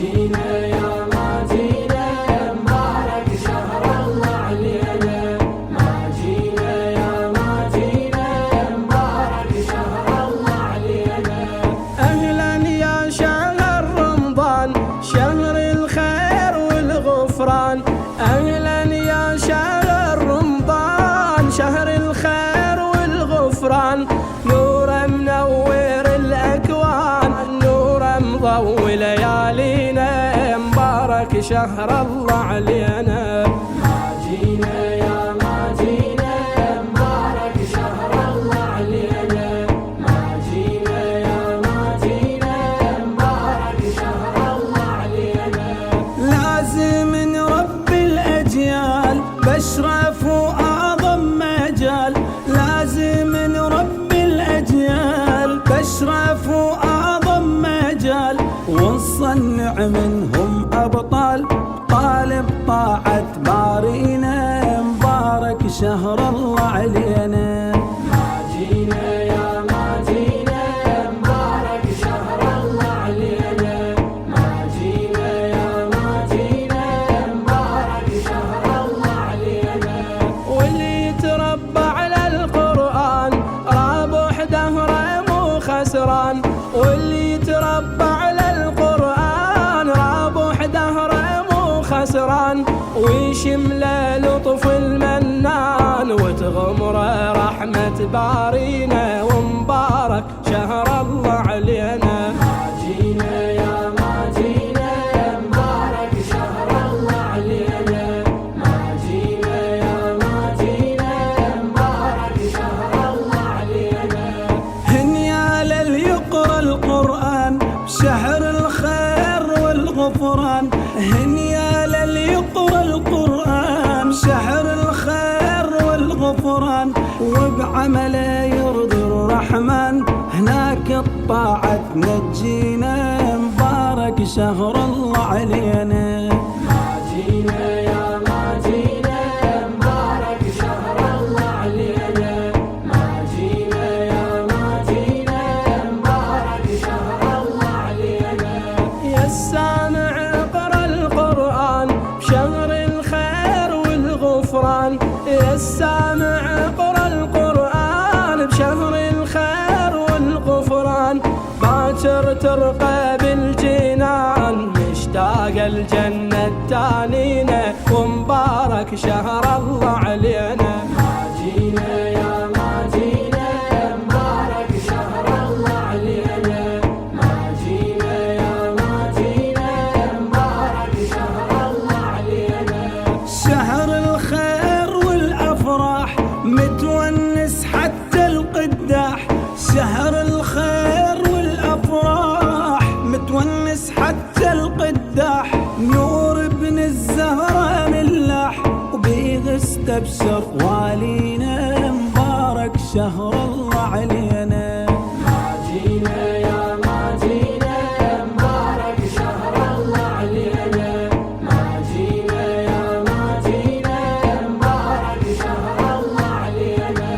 جينا يا ما جينا مبارك شهر الله علينا. ما جينا يا ما جينا مبارك شهر الله علينا. أهلا يا شهر رمضان شهر الخير والغفران. أهلا يا شهر رمضان شهر الخير والغفران. نور منور الأكوان نور مضوي ليالينا مبارك شهر الله علينا. ما جينا يا ما جينا مبارك شهر الله علينا. ما جينا يا ما جينا مبارك شهر الله علينا. لازم نربي الأجيال بأشرف وأعظم مجال. لازم نربي الأجيال بأشرف وأعظم مجال. ونصنع منهم أبطال طالب طاعة بارينا مبارك شهر الله علينا. ما جينا يا ما جينا مبارك شهر الله علينا. ما جينا يا ما جينا مبارك شهر الله علينا. واللي يتربى على القرآن رابح دهره مو خسران. واللي يتربى على القرآن رابح دهره مو خسران. ويشمل لطف المنان وتغمره رحمة بارينا ومبارك شهر الله علينا. ما جينا يا ما جينا مبارك شهر الله علينا. ما جينا يا ما جينا مبارك شهر الله علينا. هنيا للي يقرأ القرآن بشهر الخير والغفران. هنيا للي يقرأ القرآن بشهر الخير والغفران. وبعمله يرضي الرحمن هناك الطاعة تنجينا مبارك شهر الله علينا. ما جينا يا ما جينا مبارك شهر الله علينا. ما جينا يا ما جينا مبارك شهر الله علينا. يا السامع اقرأ القرآن بشهر الخير والغفران. يا السامع اقرأ القرآن بشهر الخير والغفران. باكر ترقى بالجنان مشتاق الجنة تانينا ومبارك شهر الله علينا. ما جينا يا ما جينا مبارك شهر الله علينا. ما جينا يا ما جينا مبارك شهر الله علينا. شهر الخير والأفراح متونس حتى القداح. شهر الخير والأفراح متونس حتى القداح. نور ابن الزهراء ملاح وبيه استبشر والينا مبارك شهر الله علينا. ما جينا يا ما جينا مبارك شهر الله علينا. ما جينا يا ما جينا مبارك شهر الله علينا.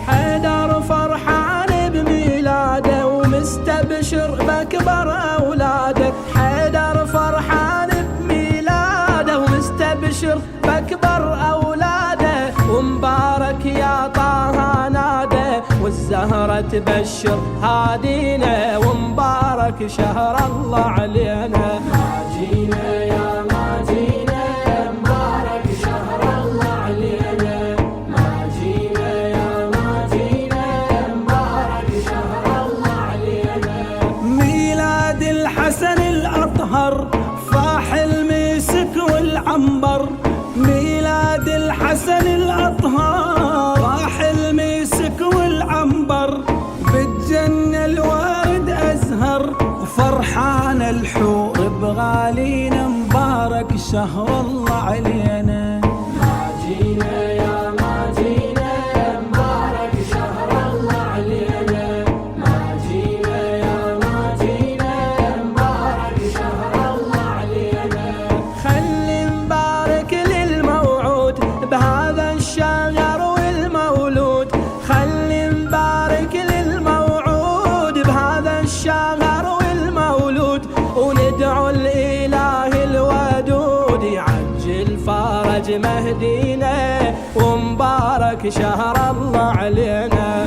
حيدر فرحان بميلاده ومستبشر بأكبر أولاده. حيدر فرحان بميلاده ومستبشر بأكبر أولاده. ومبارك يا طه ناده والزهرة تبشر هادينا ومبارك شهر الله علينا. ما جينا يا ما جينا مبارك شهر الله علينا. ما جينا يا ما جينا مبارك شهر الله علينا. ميلاد الحسن الأطهر فاح المسك والعنبر. ميلاد الحسن الأطهر فاح المسك والعنبر. بالجنة الورد أزهر وفرحان الحور بغالينا مبارك شهر الله علينا. ما جينا يا ما جينا مبارك شهر الله علينا. ما جينا يا ما جينا مبارك شهر الله علينا. خلي مبارك للموعود بهذا الشهر والمولود. خلي مبارك للموعود بهذا الشهر والمولود. وندعو الإله مهدينا ومبارك شهر الله علينا.